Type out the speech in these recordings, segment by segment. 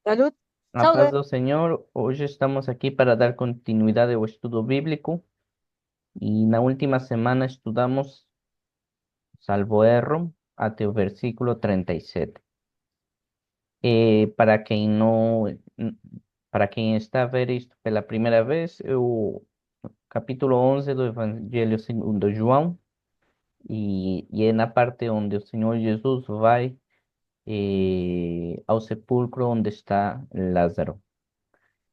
Salud, A paz saúde. do Senhor, hoje estamos aqui para dar continuidade ao estudo bíblico e na última semana estudamos, salvo erro, até o versículo 37. Para quem não, para quem está a ver isto pela primeira vez, é o capítulo 11 do Evangelho segundo João e é na parte onde o Senhor Jesus vai ao sepulcro onde está Lázaro.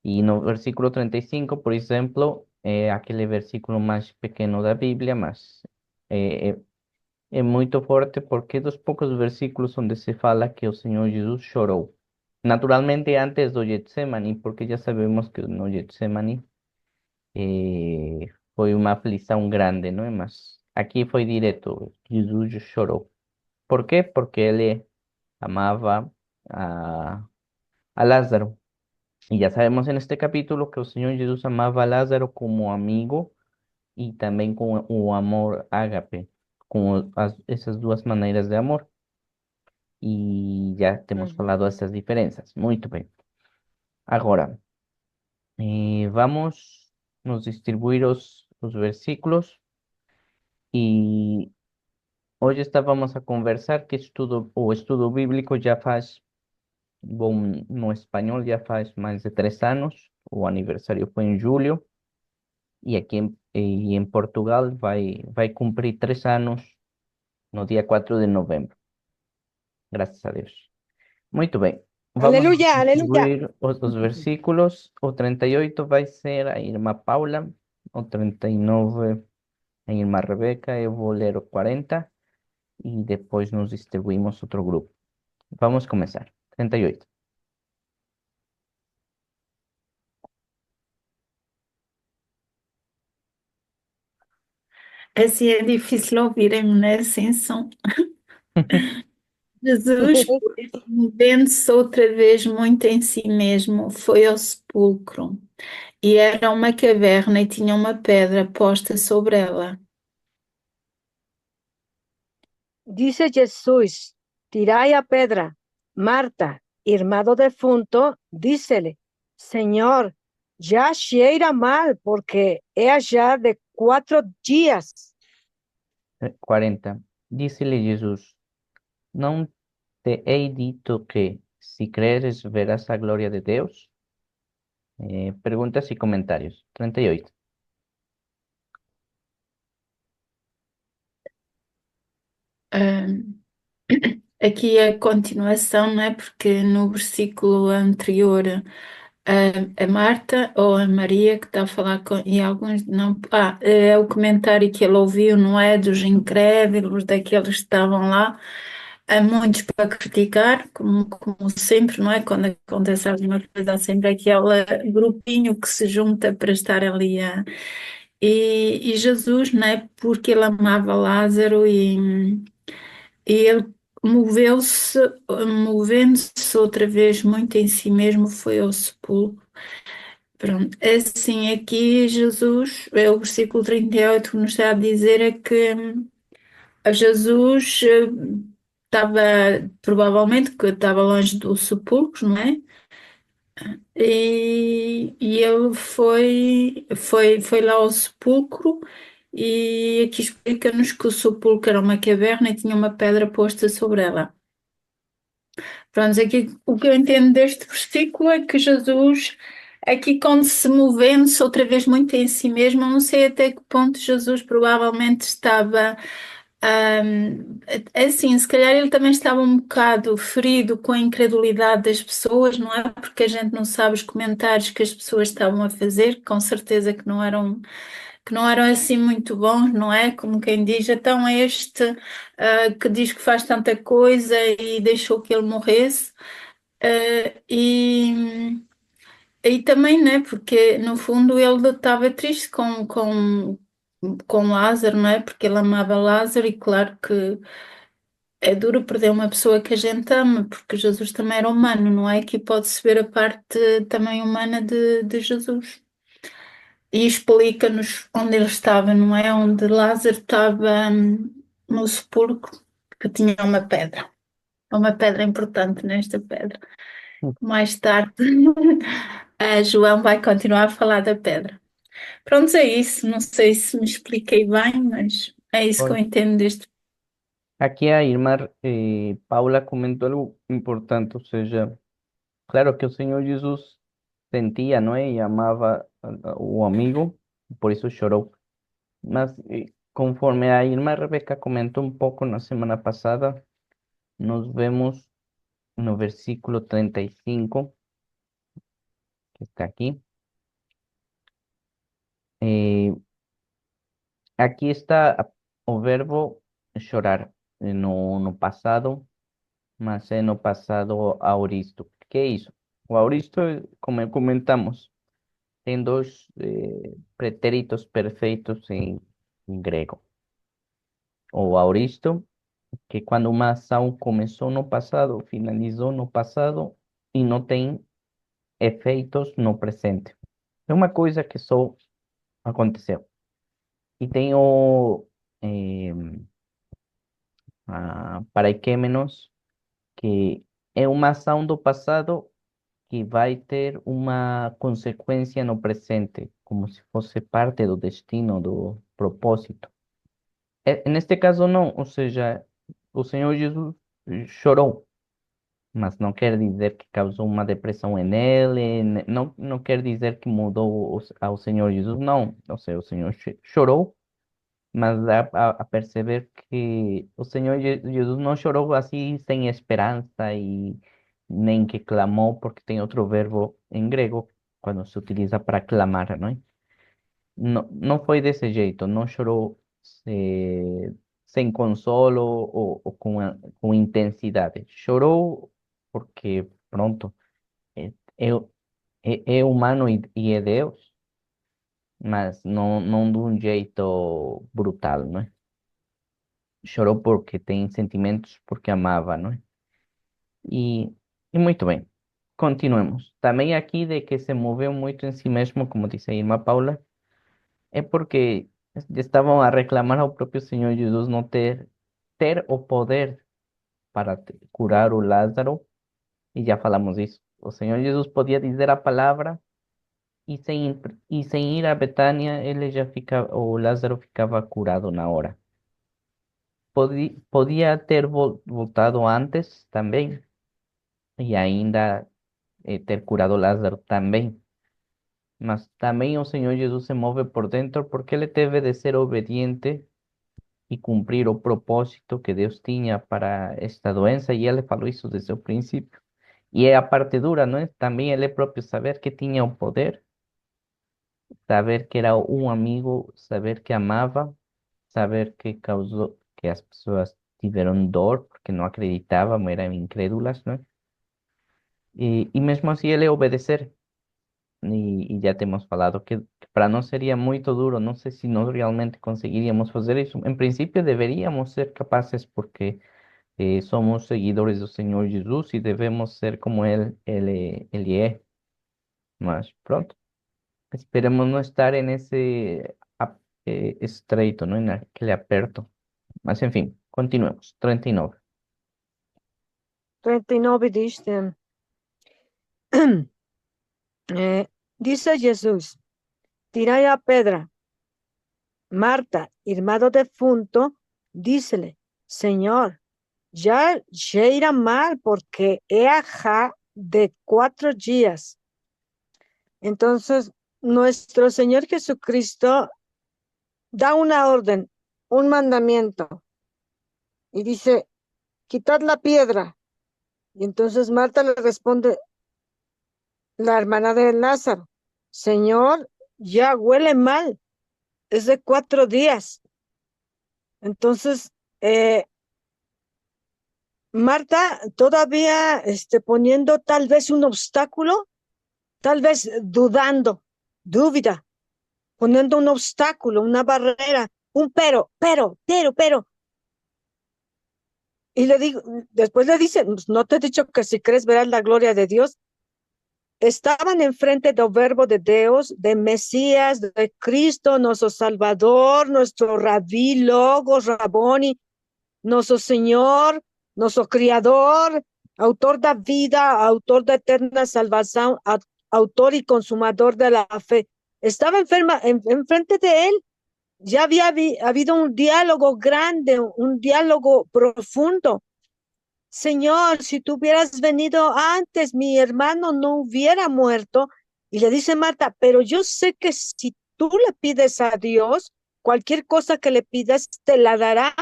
E no versículo 35, por exemplo, é aquele versículo mais pequeno da Bíblia, mas é, é, é muito forte porque é dos poucos versículos onde se fala que o Senhor Jesus chorou. Naturalmente antes do Getsemane, porque já sabemos que no Getsemane foi uma aflição grande, não é? Mas aqui foi direto, Jesus chorou. Por quê? Porque ele amava a, a Lázaro. Y ya sabemos en este capítulo que el Señor Jesús amaba a Lázaro como amigo y también con o amor ágape, con esas dos maneras de amor. Y ya te hemos Uhum. falado estas diferencias. Muy bien. Ahora, vamos nos distribuir los versículos y hoy estábamos a conversar que estudo o estudo bíblico ya faz, bom, no español ya faz más de 3 años, o aniversario fue en julio. E aqui em Portugal vai cumprir 3 anos no dia 4 de novembro, graças a Deus. Muito bem, vamos Aleluya, aleluya. distribuir os versículos. O 38 vai ser a irmã Paula, o 39 a irmã Rebeca, eu vou ler o 40 e depois nos distribuímos outro grupo. Vamos começar. 38. Assim é difícil ouvirem-me, né? Sem som. Jesus, pois, movendo-se outra vez muito em si mesmo, foi ao sepulcro. E era uma caverna e tinha uma pedra posta sobre ela. Dice Jesús, tirai a pedra. Marta, irmã do defunto, dícele, Senhor, já cheira mal, porque é já de 4 dias. 40. Disse-lhe Jesus: Não te hei dito que, se creres, verás a glória de Deus? Preguntas y comentarios. 38. Ahm, Aqui é a continuação, não é? Porque no versículo anterior, a Marta ou a Maria que está a falar com. E alguns não. É o comentário que ele ouviu, não é? Dos incrédulos, daqueles que estavam lá. Há muitos para criticar, como sempre, não é? Quando acontece alguma coisa, há sempre aquele grupinho que se junta para estar ali. E Jesus, não é? Porque ele amava Lázaro e ele moveu-se, movendo-se outra vez muito em si mesmo, foi ao sepulcro. Pronto, assim, aqui Jesus, é o versículo 38 que nos está a dizer é que Jesus estava, provavelmente, que estava longe do sepulcro, não é? E ele foi lá ao sepulcro e aqui explica-nos que o sepulcro era uma caverna e tinha uma pedra posta sobre ela. Pronto, aqui o que eu entendo deste versículo é que Jesus, aqui quando se movendo-se outra vez muito em si mesmo, eu não sei até que ponto Jesus provavelmente estava, assim, se calhar ele também estava um bocado ferido com a incredulidade das pessoas, não é? Porque a gente não sabe os comentários que as pessoas estavam a fazer, com certeza que não eram assim muito bons, não é? Como quem diz, então é este que diz que faz tanta coisa e deixou que ele morresse. E também, né? Porque no fundo ele estava triste com Lázaro, não é? Porque ele amava Lázaro e claro que é duro perder uma pessoa que a gente ama, porque Jesus também era humano, não é? Que pode-se ver a parte também humana de Jesus. E explica-nos onde ele estava, não é? Onde Lázaro estava no sepulcro, que tinha uma pedra importante nesta pedra. Mais tarde, João vai continuar a falar da pedra. Pronto, é isso. Não sei se me expliquei bem, mas é isso que eu Oi. entendo deste. Aquí a Irma, Paula comentó algo importante, o sea, claro que el Señor Jesús sentía, ¿no? Y amaba a amigo, por eso lloró. Mas, conforme a Irma Rebeca comentó un poco la semana pasada, nos vemos en el versículo 35 que está aquí. Eh, Aquí está o verbo chorar, no pasado, mas é no passado auristo. Que é isso? O auristo, como comentamos, tem dois pretéritos perfeitos em grego. O auristo, que quando uma ação começou no passado, finalizou no passado e não tem efeitos no presente. É uma coisa que só aconteceu. E tem o paraquemenos, que é uma ação do passado que vai ter uma consequência no presente, como se fosse parte do destino, do propósito. Neste caso, não, ou seja, o Senhor Jesus chorou, mas não quer dizer que causou uma depressão em ele, não quer dizer que mudou ao Senhor Jesus, não. Ou seja, o Senhor chorou, mas dá a perceber que o Senhor Jesus não chorou assim sem esperança e nem que clamou, porque tem outro verbo em grego quando se utiliza para clamar, não é? Não, não foi desse jeito, não chorou sem consolo ou com intensidade. Chorou porque, pronto, é, é, é humano e é Deus, mas não de um jeito brutal, não é? Chorou porque tem sentimentos, porque amava, não é? E, e muito bem, continuemos. Também aqui de que se moveu muito em si mesmo, como disse a irmã Paula, é porque estavam a reclamar ao próprio Senhor Jesus não ter o poder para curar o Lázaro, e já falamos isso. O Senhor Jesus podia dizer a palavra e sem ir a Betânia, ele já ficava, o Lázaro ficava curado na hora. Podia ter voltado antes também, e ainda ter curado Lázaro também. Mas também o Senhor Jesus se move por dentro porque ele teve de ser obediente e cumprir o propósito que Deus tinha para esta doença, e ele falou isso desde o princípio. E é a parte dura, não é? Também ele próprio saber que tinha o poder, saber que era um amigo, saber que amava, saber que causou que as pessoas tiveram dor porque não acreditavam, eram incrédulas, não é? E mesmo assim ele obedecer. Y ya te hemos falado que para nós sería muy duro, no sé si nós realmente conseguiríamos hacer eso. En principio deberíamos ser capaces porque somos seguidores del Señor Jesús y debemos ser como Él es. Más pronto, esperemos no estar en ese estreito, ¿no? En aquel aperto. Mas, en fin, continuemos. 39. 39 dice, dice Jesús, tirai a pedra. Marta, irmã do defunto, dícele, Señor, ya cheira mal porque é já de 4 días. Entonces, nuestro Señor Jesucristo da una orden, un mandamiento, y dice, quitad la piedra. Y entonces Marta le responde, la hermana de Lázaro, Señor, ya huele mal, es de 4 días. Entonces, Marta todavía poniendo tal vez un obstáculo, tal vez dudando, dúvida, poniendo un obstáculo, una barrera, un pero. Y después le dice, no te he dicho que si crees verás la gloria de Dios. Estaban enfrente del verbo de Dios, de Mesías, de Cristo, nuestro Salvador, nuestro Rabí, Logos, Raboni, nuestro Señor, nuestro Criador, autor da vida, autor de eterna salvación, autor y consumador de la fe. Estaba enferma enfrente de él. Ya había habido un diálogo grande, un diálogo profundo. Señor, si tú hubieras venido antes, mi hermano no hubiera muerto. Y le dice Marta, pero yo sé que si tú le pides a Dios, cualquier cosa que le pidas, te la dará.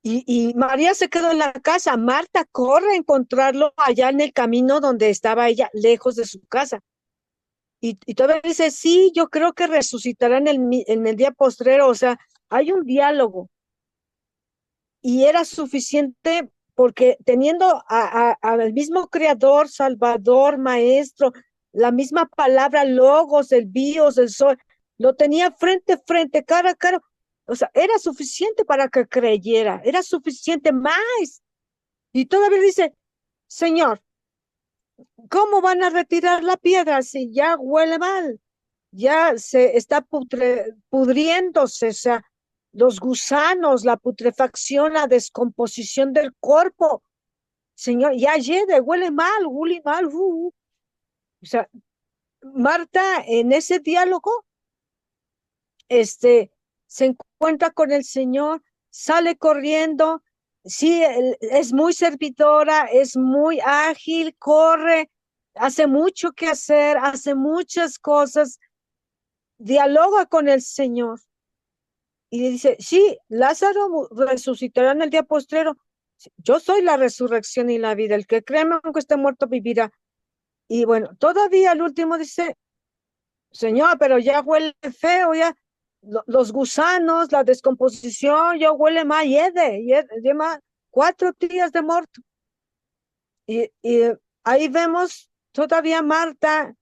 Y María se quedó en la casa. Marta corre a encontrarlo allá en el camino donde estaba ella, lejos de su casa. Y todavía dice, sí, yo creo que resucitará en el día postrero. O sea, hay un diálogo. Y era suficiente porque teniendo al mismo creador, salvador, maestro, la misma palabra, logos, el bios, el sol, lo tenía frente a frente, cara a cara. O sea, era suficiente para que creyera, era suficiente más. Y todavía dice, Señor, ¿cómo van a retirar la piedra si ya huele mal? Ya se está pudriéndose, o sea, los gusanos, la putrefacción, la descomposición del cuerpo. Señor, ya lleve, huele mal. O sea, Marta en ese diálogo, este, se encuentra con el Señor, sale corriendo, sí, es muy servidora, es muy ágil, corre, hace mucho que hacer, hace muchas cosas, dialoga con el Señor. Y le dice, sí, Lázaro resucitará en el día postrero. Yo soy la resurrección y la vida. El que cree, aunque esté muerto, vivirá. Y bueno, todavía al último dice, Señor, pero ya huele feo, ya los gusanos, la descomposición, ya huele mal, lleva 4 días de muerto. Y ahí vemos todavía Marta,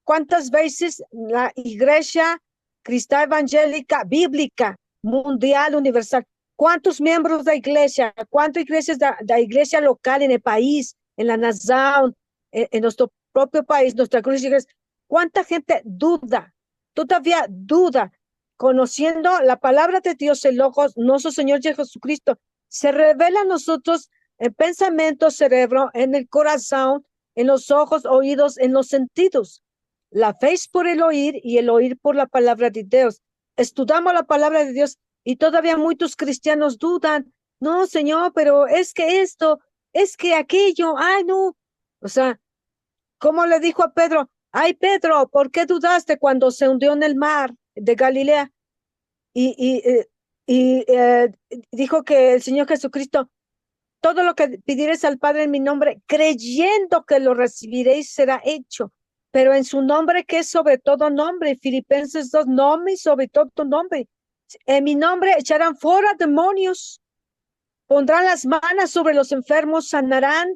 cuántas veces la iglesia cristiana evangélica, bíblica, mundial, universal, cuántos miembros de la iglesia, cuántas iglesias de la iglesia local en el país, en la nación, en nuestro propio país, nuestra iglesia, cuánta gente duda, todavía duda, conociendo la palabra de Dios, el Logos, nuestro Señor Jesucristo, se revela a nosotros en pensamiento, cerebro, en el corazón, en los ojos, oídos, en los sentidos. La fe es por el oír y el oír por la palabra de Dios. Estudiamos la palabra de Dios y todavía muchos cristianos dudan. No, Señor, pero es que esto, es que aquello, ay, no. O sea, ¿cómo le dijo a Pedro? Ay, Pedro, ¿por qué dudaste cuando se hundió en el mar de Galilea? Y, y, eh, y dijo que el Señor Jesucristo, todo lo que pidieres al Padre en mi nombre, creyendo que lo recibiréis, será hecho. Pero en su nombre, que es sobre todo nombre, Filipenses 2, nombre y sobre todo nombre. En mi nombre echarán fuera demonios, pondrán las manos sobre los enfermos, sanarán.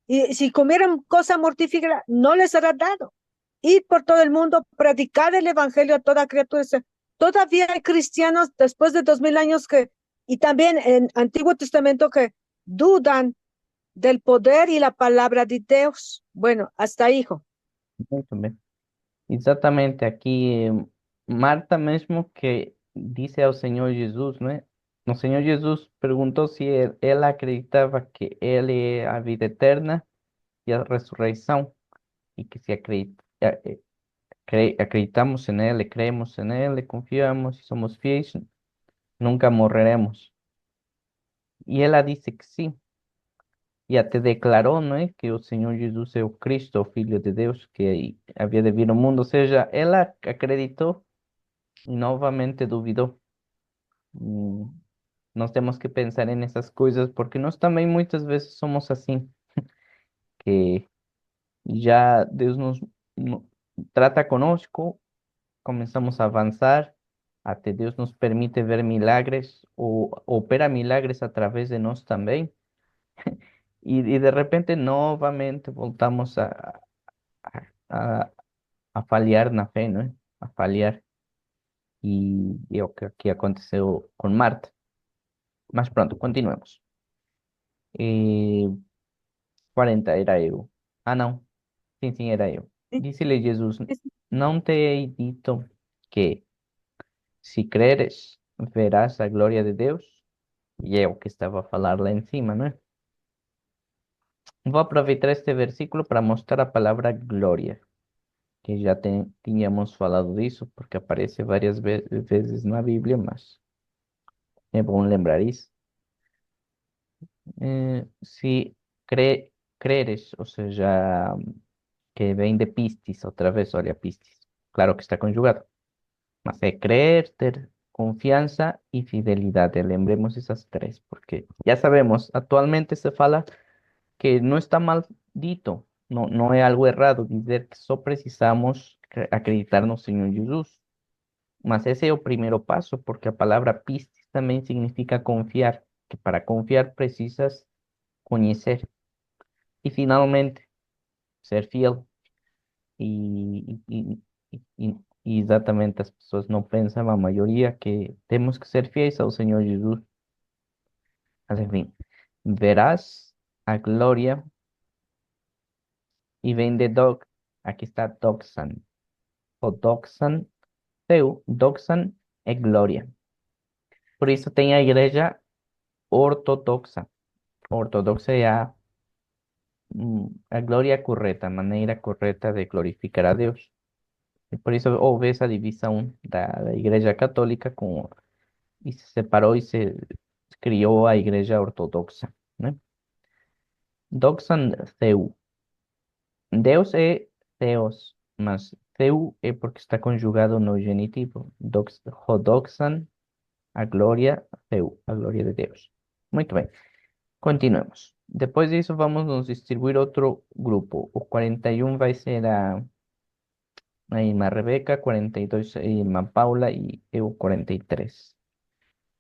Y si comieran cosa mortífera, no les hará dado. Ir por todo el mundo, predicar el evangelio a toda criatura. Todavía hay cristianos después de 2000 años y también en Antiguo Testamento que dudan del poder y la palabra de Dios. Bueno, hasta hijo. Muito bem. Exatamente, aqui Marta mesmo que disse ao Senhor Jesus, não é? O Senhor Jesus perguntou se ela acreditava que Ele é a vida eterna e a ressurreição, e que se acreditamos en Él, creemos en Él, confiamos y somos fieles, nunca morreremos. Y ella dice que sí. Ya te declaró, ¿no? Que el Señor Jesús es el Cristo, Hijo de Dios, que había de vir al mundo. O sea, ella acreditó y nuevamente dudó. Mm, Nós temos que pensar en esas cosas porque nós también muchas veces somos así, que ya Dios no- trata conosco, comenzamos a avanzar, até Deus nos permite ver milagres o opera milagres a través de nós também, y de repente novamente voltamos a, a, a falhar na fé, não é? A falhar, e é o que aqui aconteceu com Marta. Mas pronto, continuemos. Eh, 40 era eu. Ah, não. Sim, era eu. Sí, Disse-lhe Jesus, sí, não te hei dito que, se creres, verás a glória de Deus? E é o que estava a falar lá em cima, não é? Voy a aprovechar este versículo para mostrar la palabra gloria, que ya teníamos falado de eso, porque aparece varias veces en la Biblia, mas é bom lembrar isso. Se creres, ou seja, que vem de pistis, outra vez, olha, pistis. Claro que está conjugado, mas é creer, ter confianza y fidelidad. Lembremos esas tres, porque ya sabemos, actualmente se fala que no está mal dito, no es algo errado dizer que só precisamos acreditar no Señor Jesús. Mas ese es el primer paso, porque la palabra pistis también significa confiar, que para confiar precisas conocer y finalmente ser fiel. Y exatamente as pessoas não pensam, a maioria, que temos que ser fiéis ao Senhor Jesus. Mas enfim, verás a glória e vem de aqui está doxan, o doxan, doxan é glória. Por isso tem a igreja ortodoxa. Ortodoxa é a glória correta, a maneira correta de glorificar a Deus. E por isso houve essa divisão da igreja católica e se separou e se criou a igreja ortodoxa, né? Doxan Theu. Deus é Theos, mas Theu é porque está conjugado no genitivo. Doxan, a glória, Theu, a glória de Deus. Muito bem, continuemos. Depois disso, vamos nos distribuir outro grupo. O 41 vai ser a irmã Rebeca, 42 a irmã Paula e eu 43.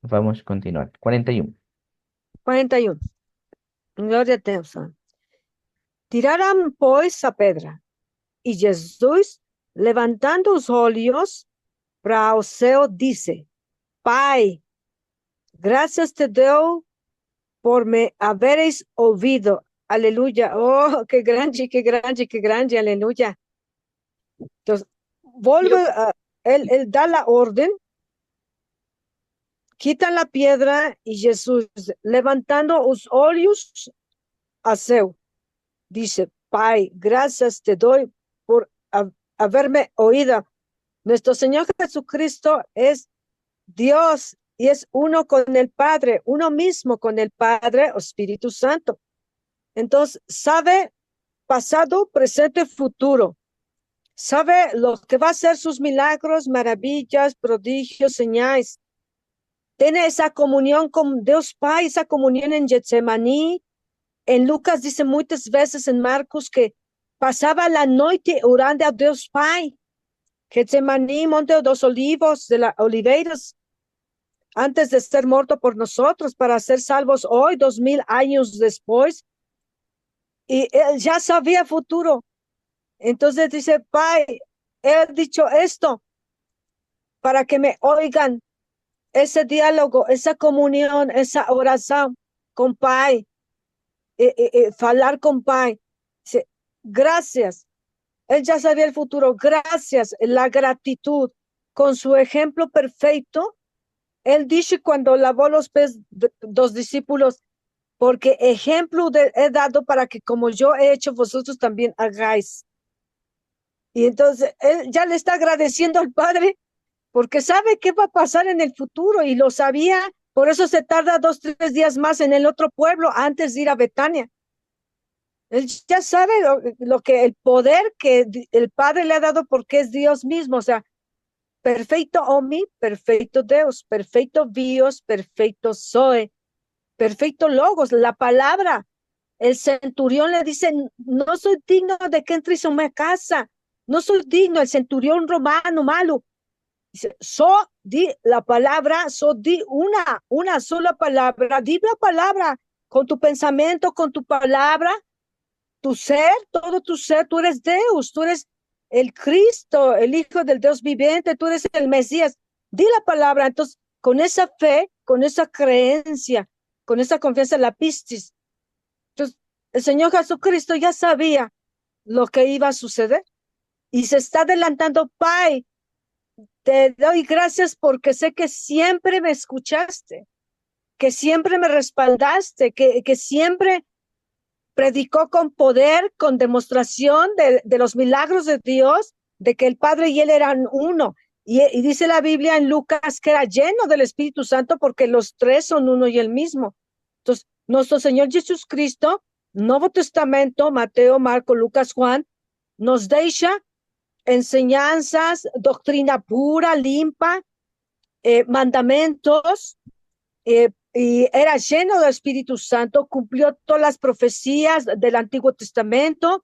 Vamos continuar. 41. 41. Glória a Deus. Tiraram, pois, a pedra. E Jesus, levantando os olhos para o céu, disse: Pai, graças te dou por me haberes ouvido. Aleluia. Oh, que grande, que grande, que grande. Aleluia. Entonces, vuelve, él da la orden, quita la piedra y Jesús, levantando los ojos a céu, dice: Pai, gracias te doy por haberme oído. Nuestro Señor Jesucristo es Dios y es uno con el Padre, uno mismo con el Padre, Espíritu Santo. Entonces, sabe pasado, presente, futuro. Sabe lo que va a ser sus milagros, maravillas, prodigios, señales. Tiene esa comunión con Dios Padre, esa comunión en Getsemaní. En Lucas dice muchas veces, en Marcos, que pasaba la noche orando a Dios Padre. Getsemaní, Monte de los Olivos, de las Oliveiras, antes de ser muerto por nosotros, para ser salvos hoy, 2000 años después. Y él ya sabía el futuro. Entonces dice: Pai, he dicho esto para que me oigan. Ese diálogo, esa comunión, esa oración con Pai, hablar con Pai. Dice: gracias. Él ya sabía el futuro. Gracias. La gratitud. Con su ejemplo perfecto, él dice cuando lavó los pies de los discípulos: porque ejemplo he dado para que como yo he hecho, vosotros también hagáis. Y entonces él ya le está agradeciendo al Padre porque sabe qué va a pasar en el futuro y lo sabía. Por eso se tarda 2, 3 días más en el otro pueblo antes de ir a Betania. Él ya sabe lo que el poder que el Padre le ha dado porque es Dios mismo. O sea, perfecto Omi, perfecto Deus, perfecto Bios, perfecto Zoe, perfecto Logos, la palabra. El centurión le dice: no soy digno de que entres en mi casa. No soy digno. El centurión romano malo. Dice: di la palabra, di una sola palabra, di la palabra con tu pensamiento, con tu palabra, tu ser, todo tu ser. Tú eres Deus, tú eres el Cristo, el Hijo del Dios viviente, tú eres el Mesías. Di la palabra. Entonces, con esa fe, con esa creencia, con esa confianza, la pistis. Entonces, el Señor Jesucristo ya sabía lo que iba a suceder y se está adelantando. Pai, te doy gracias porque sé que siempre me escuchaste, que siempre me respaldaste, que siempre predicó con poder, con demostración de los milagros de Dios, de que el Padre y él eran uno. Y dice la Biblia en Lucas que era lleno del Espíritu Santo porque los tres son uno y el mismo. Entonces, nuestro Señor Jesucristo, Nuevo Testamento, Mateo, Marco, Lucas, Juan, nos deja enseñanzas, doctrina pura, limpa, mandamentos, y era lleno del Espíritu Santo, cumplió todas las profecías del Antiguo Testamento,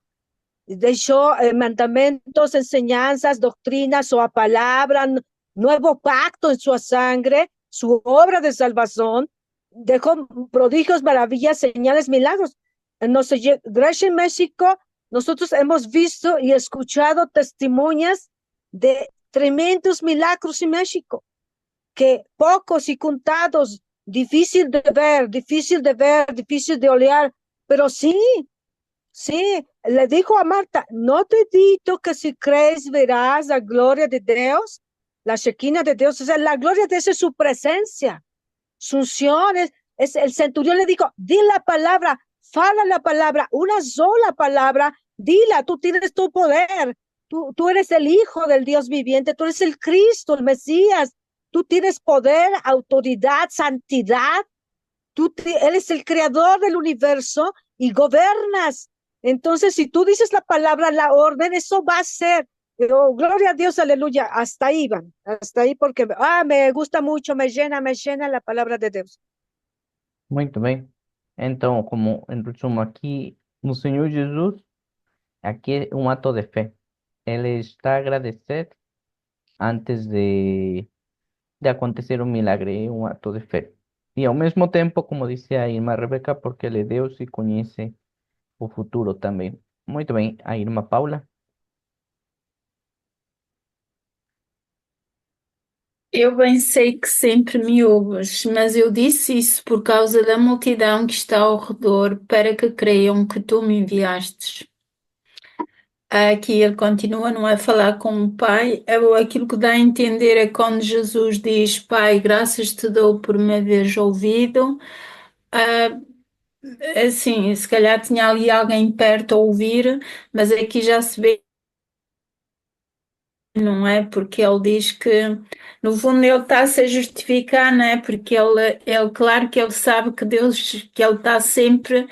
dejó mandamentos, enseñanzas, doctrinas, su palabra, nuevo pacto en su sangre, su obra de salvación, dejó prodigios, maravillas, señales, milagros. En nuestra iglesia en México, nosotros hemos visto y escuchado testimonios de tremendos milagros en México, que pocos y contados, difícil de ver, difícil de ver, difícil de olear, pero sí, sí, le dijo a Marta, no te digo que si crees verás la gloria de Dios, la Shekinah de Dios, o sea, la gloria de Dios es su presencia, su unción, el centurión le dijo, di la palabra, fala la palabra, una sola palabra, dila, tú tienes tu poder, tú eres el Hijo del Dios viviente, tú eres el Cristo, el Mesías, tú tienes poder, autoridad, santidad, eres el creador del universo y gobernas. Entonces, si tú dices la palabra, la orden, eso va a ser. Pero, gloria a Dios, aleluya. Hasta ahí van, hasta ahí porque me gusta mucho, me llena la palabra de Dios. Muito bem. Então, como em resumo aqui, no Senhor Jesus, aqui é um ato de fé. Ele está a agradecer antes de acontecer um milagre, é um ato de fé. E ao mesmo tempo, como disse a irmã Rebeca, porque ele é Deus e conhece o futuro também. Muito bem, a irmã Paula. Eu bem sei que sempre me ouves, mas eu disse isso por causa da multidão que está ao redor, para que creiam que tu me enviastes. Aqui ele continua, não é falar com o Pai, aquilo que dá a entender é quando Jesus diz, Pai, graças te dou por me haveres ouvido. Ah, assim, se calhar tinha ali alguém perto a ouvir, mas aqui já se vê, não é? Porque ele diz que, no fundo, ele está-se a justificar, não é? Porque claro que ele sabe que Deus, que ele está sempre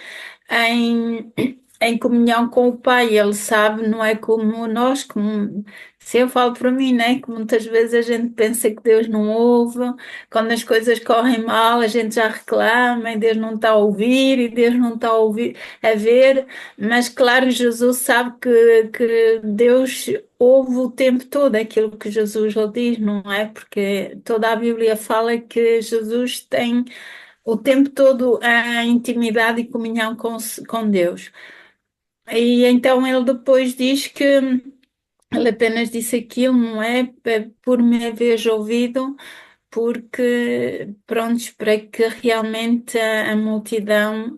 em, em comunhão com o Pai, ele sabe, não é como nós, como se eu falo para mim, né? Que muitas vezes a gente pensa que Deus não ouve, quando as coisas correm mal, a gente já reclama e Deus não está a ouvir e Deus não está a ouvir, a ver, mas claro, Jesus sabe que Deus ouve o tempo todo aquilo que Jesus lhe diz, não é? Porque toda a Bíblia fala que Jesus tem o tempo todo a intimidade e comunhão com Deus. E então ele depois diz que ele apenas disse aquilo, não é? Por me haveres ouvido, porque, prontos, para que realmente a multidão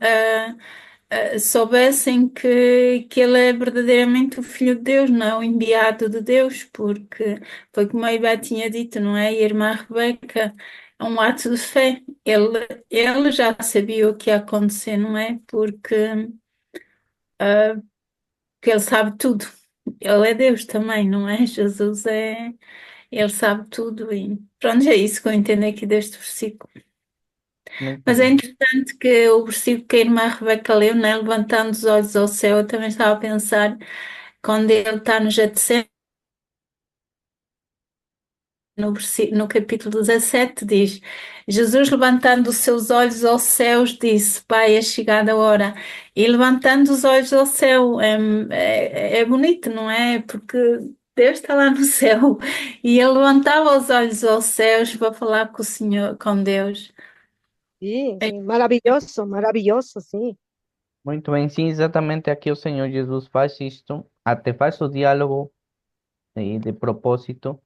soubessem que ele é verdadeiramente o Filho de Deus, não é o enviado de Deus, porque foi como a Iba tinha dito, não é? E a irmã Rebeca, é um ato de fé. Ele já sabia o que ia acontecer, não é? Porque ele sabe tudo. Ele é Deus também, não é? Jesus é. Ele sabe tudo e pronto, é isso que eu entendo aqui deste versículo. Muito Mas é bem. interessante que o versículo que a irmã Rebeca leu, né, levantando os olhos ao céu, eu também estava a pensar, quando ele está no Getsemane, no capítulo 17, diz: Jesus, levantando os seus olhos aos céus, disse: Pai, é chegada a hora. E levantando os olhos ao céu é bonito, não é? Porque Deus está lá no céu e ele levantava os olhos aos céus para falar com o Senhor, com Deus. Sí, sí, maravilloso, maravilloso, sí. Muito bem, sim, exatamente aqui o Senhor Jesus faz isto, até faz o diálogo de propósito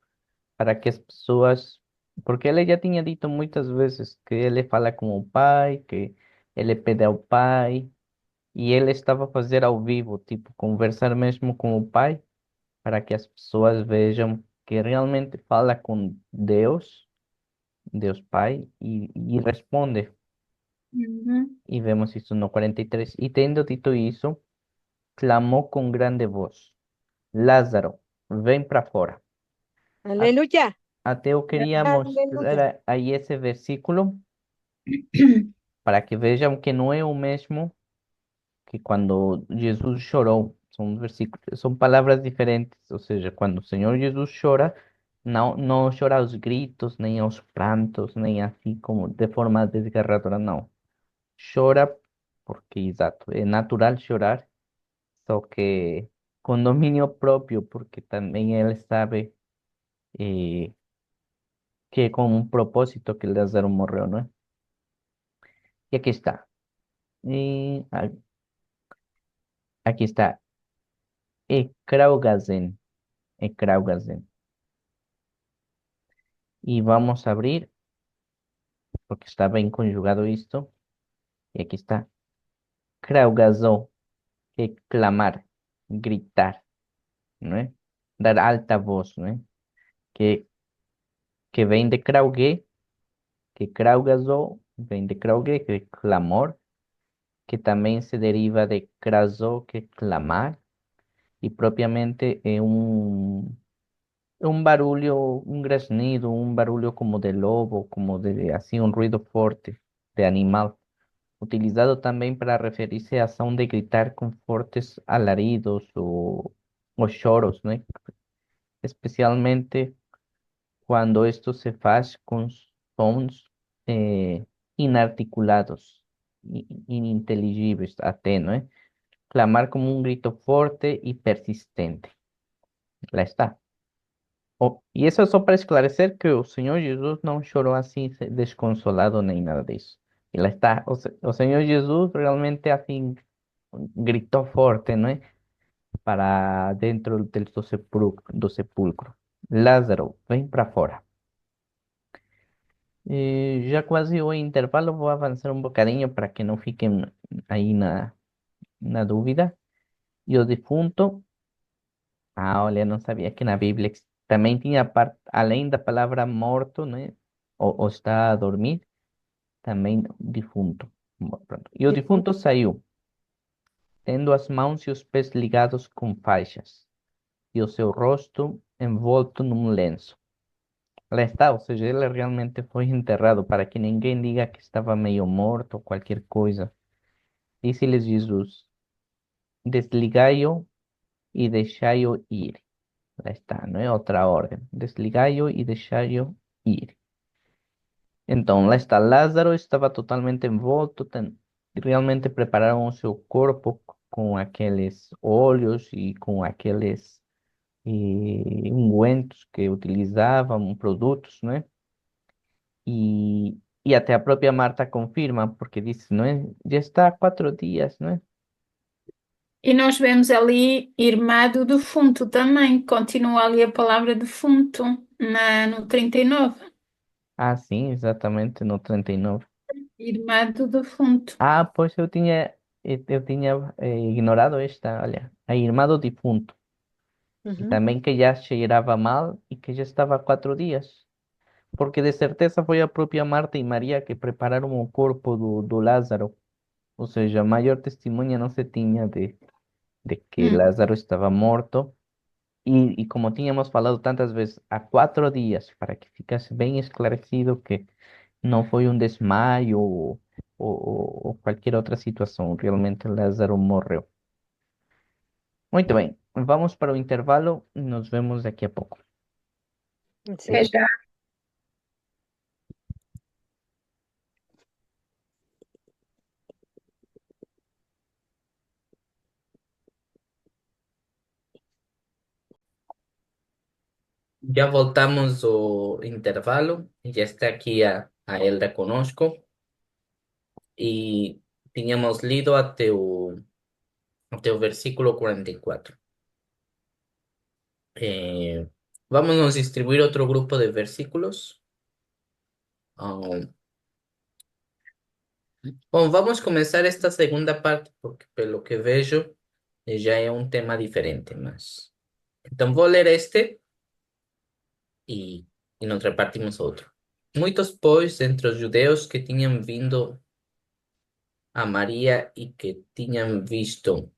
para que as pessoas, porque ele já tinha dito muitas vezes que ele fala com o Pai, que ele pede ao Pai, e ele estava a fazer ao vivo, tipo, conversar mesmo com o Pai, para que as pessoas vejam que realmente fala com Deus, Deus Pai, e responde. Uhum. Y vemos isso no 43. Y tendo dito isso, clamó con grande voz: Lázaro, ven para fora. A- Aleluya, Até eu queria aleluya. mostrar aí esse versículo para que vejam que não é o mesmo que quando Jesus chorou. São versículos, são palavras diferentes. Ou seja, quando o Senhor Jesus chora, não chora aos gritos, nem aos prantos, nem assim como de forma desgarradora, não. Chora porque, exato, é natural chorar, só que com domínio próprio, porque também ele sabe eh, que é com um propósito que Lázaro morreu, não é? E aqui está. Aqui está. Ekraugazen. Ekraugazen. Y vamos a abrir, porque está bien conjugado esto. Y aquí está. Kraugazo, que clamar, gritar, ¿no es? Dar alta voz, ¿no es? Que, que ven de krauge, que kraugazo, ven de krauge, que es clamor, que también se deriva de krazo, que es clamar, y propiamente un barulho, un graznido, un barulho como de lobo, como de así un ruido fuerte de animal, utilizado también para referirse a ação de gritar con fortes alaridos o choros, ¿no? Especialmente cuando esto se faz con sons inarticulados, ininteligíveis até, ¿no? Clamar como un grito fuerte y persistente. Lá está. E isso é só para esclarecer que o Senhor Jesus não chorou assim desconsolado nem nada disso. Ele está, o Senhor Jesus realmente assim gritou forte, não é? Para dentro do sepulcro. Lázaro, vem para fora. Já quase o intervalo, vou avançar um bocadinho para que não fiquem aí na dúvida. E o defunto, olha, não sabia que na Bíblia também tinha parte, além da palavra morto, né? Ou está a dormir, também defunto. Pronto. E o defunto Difunto. saiu, tendo as mãos e os pés ligados com faixas, e o seu rosto envolto num lenço. Lá está, ou seja, ele realmente foi enterrado para que ninguém diga que estava meio morto ou qualquer coisa. Disse-lhes Jesus: desligai-o e deixai-o ir. Lá está, não é outra ordem. Desligai-o e deixai-o ir. Então, lá está, Lázaro estava totalmente envolto, realmente prepararam o seu corpo com aqueles óleos e com aqueles ungüentos que utilizavam, produtos, né? E até a própria Marta confirma, porque disse, não é? Já está há 4 dias, não é? E nós vemos ali irmã do defunto também, continua ali a palavra defunto no 39. Ah, sim, exatamente, no 39. Irmã do defunto. Ah, pois eu tinha ignorado esta, olha, a irmã do defunto. E Ujú. também que já cheirava mal e que já estava há 4 dias. Porque de certeza foi a própria Marta e Maria que prepararam o corpo do Lázaro. Ou seja, maior testemunha não se tinha de que Hum. Lázaro estava morto. E como tínhamos falado tantas vezes, há 4 dias, para que ficasse bem esclarecido que não foi um desmaio ou qualquer outra situação. Realmente Lázaro morreu. Muito bem, vamos para o intervalo e nos vemos daqui a pouco. Sí. Já. Ya voltamos o intervalo, ya está aquí a Elda conosco y teníamos lido até o versículo 44. Vamos a distribuir otro grupo de versículos. Ah, bom, vamos começar esta segunda parte, porque pelo que vejo já é um tema diferente, mas... Então vou ler este e nos repartimos outro. Muitos, pois, entre os judeus que tinham vindo a Maria e que tinham visto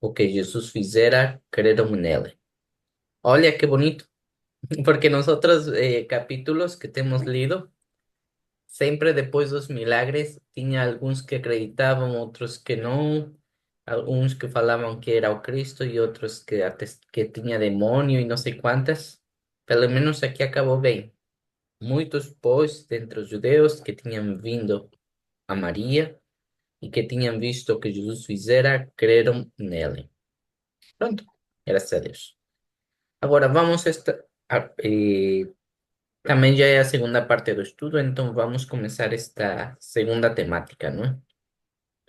o que Jesus fizera, creram nele. Olha que bonito, porque nos outros capítulos que temos lido, sempre depois dos milagres, tinha alguns que acreditavam, outros que não, alguns que falavam que era o Cristo e outros que tinha demônio e não sei quantas. Pelo menos aqui acabou bem. Muitos, pois, dentre os judeus que tinham vindo a Maria e que tinham visto o que Jesus fizera, creram nele. Pronto, graças a Deus. Agora vamos também já é a segunda parte do estudo, então vamos começar esta segunda temática, não é?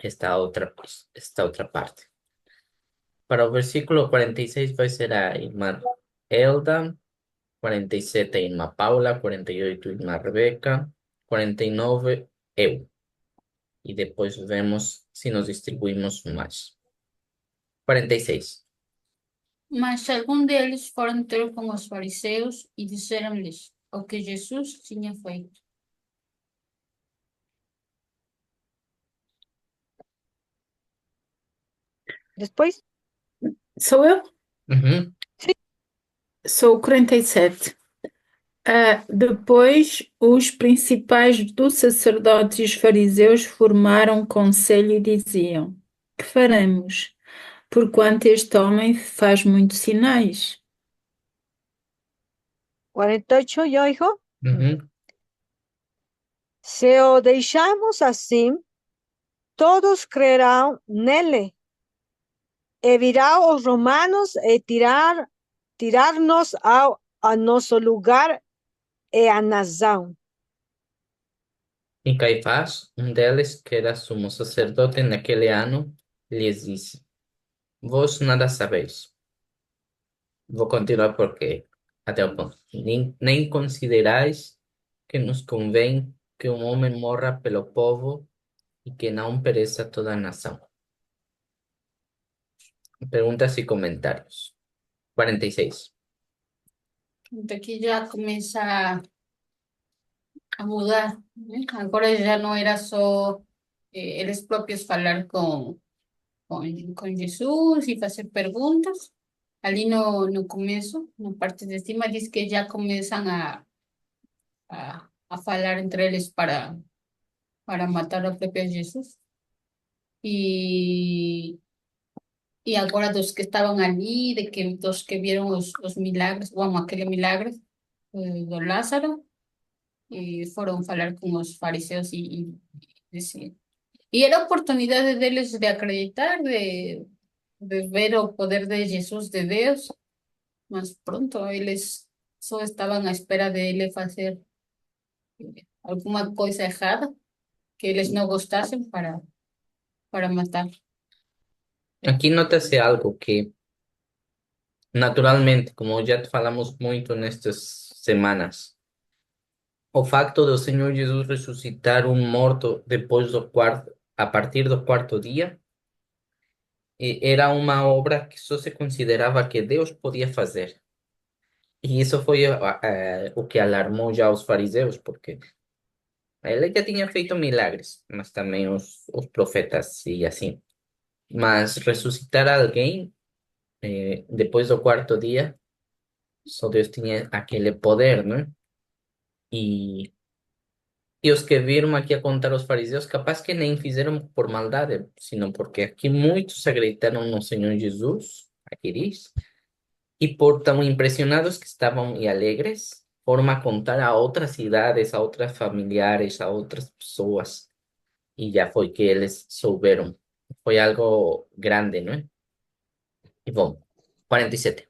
Esta outra parte. Para o versículo 46 vai ser a irmã Elda, 47 a irmã Paula, 48 a irmã Rebeca, 49 eu. E depois vemos se nos distribuímos mais. 46. Mas alguns deles foram ter com os fariseus e disseram-lhes o que Jesus tinha feito. Después, Sou eu? Uhum. Sou o 47. Depois, os principais dos sacerdotes e os fariseus formaram um conselho e diziam: Que faremos? Porquanto este homem faz muitos sinais. 48, yo, hijo. Uhum. Se o deixamos assim, todos creerão nele. E virá os romanos e tirar-nos a nosso lugar e a nação. E Caifás, um deles, que era sumo sacerdote naquele ano, lhes disse: Vós nada sabeis. Vou continuar porque até o ponto. Nem considerais que nos convém que um homem morra pelo povo e que não pereça toda a nação. Perguntas e comentários. 46. Aqui já começa a mudar, né? Agora já não era só eles próprios falar com Jesus e fazer perguntas. Ali no começo, na parte de cima, diz que já começam a falar entre eles para matar o próprio Jesus. E, e agora dos que estavam ali, dos que vieron os milagres, bueno, aquele milagre do Lázaro, e foram falar com os fariseus e dizer. E era a oportunidade deles de acreditar, de ver o poder de Jesus, de Deus, mas pronto, eles só estavam à espera de ele fazer alguma coisa errada que eles não gostassem para matar. Aqui nota-se algo que, naturalmente, como já falamos muito nestas semanas, o facto do Senhor Jesus ressuscitar um morto depois a partir do quarto dia, era uma obra que só se considerava que Deus podia fazer. E isso foi o que alarmou já os fariseus, porque ele já tinha feito milagres, mas também os profetas e assim. Mas ressuscitar alguém depois do quarto dia, só Deus tinha aquele poder, né? E, e os que viram aqui a contar os fariseus, capaz que nem fizeram por maldade, sino porque aqui muitos acreditaram no Senhor Jesus, aqui diz, e por tão impressionados que estavam e alegres, foram a contar a outras cidades, a outras familiares, a outras pessoas. E já foi que eles souberam. Foi algo grande, não é? E bom, 47.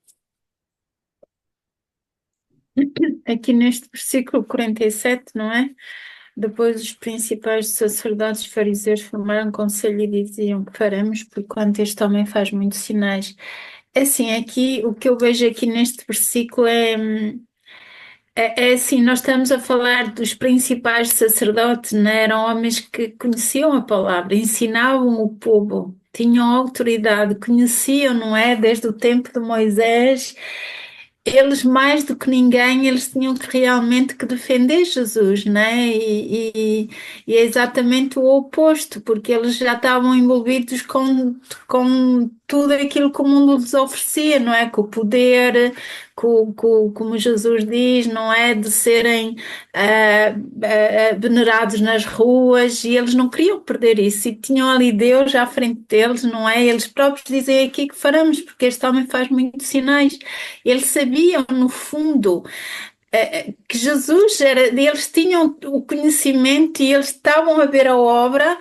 Aqui neste versículo 47, não é? Depois os principais sacerdotes e fariseus formaram um conselho e diziam: Que faremos, porquanto este homem faz muitos sinais. Assim, aqui, o que eu vejo aqui neste versículo é assim, nós estamos a falar dos principais sacerdotes, né? Eram homens que conheciam a palavra, ensinavam o povo, tinham autoridade, conheciam, não é? Desde o tempo de Moisés, eles mais do que ninguém, eles tinham realmente que defender Jesus, né? E é exatamente o oposto, porque eles já estavam envolvidos com tudo aquilo que o mundo lhes oferecia, não é? Com o poder, como Jesus diz, não é? De serem venerados nas ruas, e eles não queriam perder isso, e tinham ali Deus à frente deles, não é? Eles próprios dizem aqui que faremos, porque este homem faz muitos sinais. Eles sabiam, no fundo, que Jesus era, eles tinham o conhecimento e eles estavam a ver a obra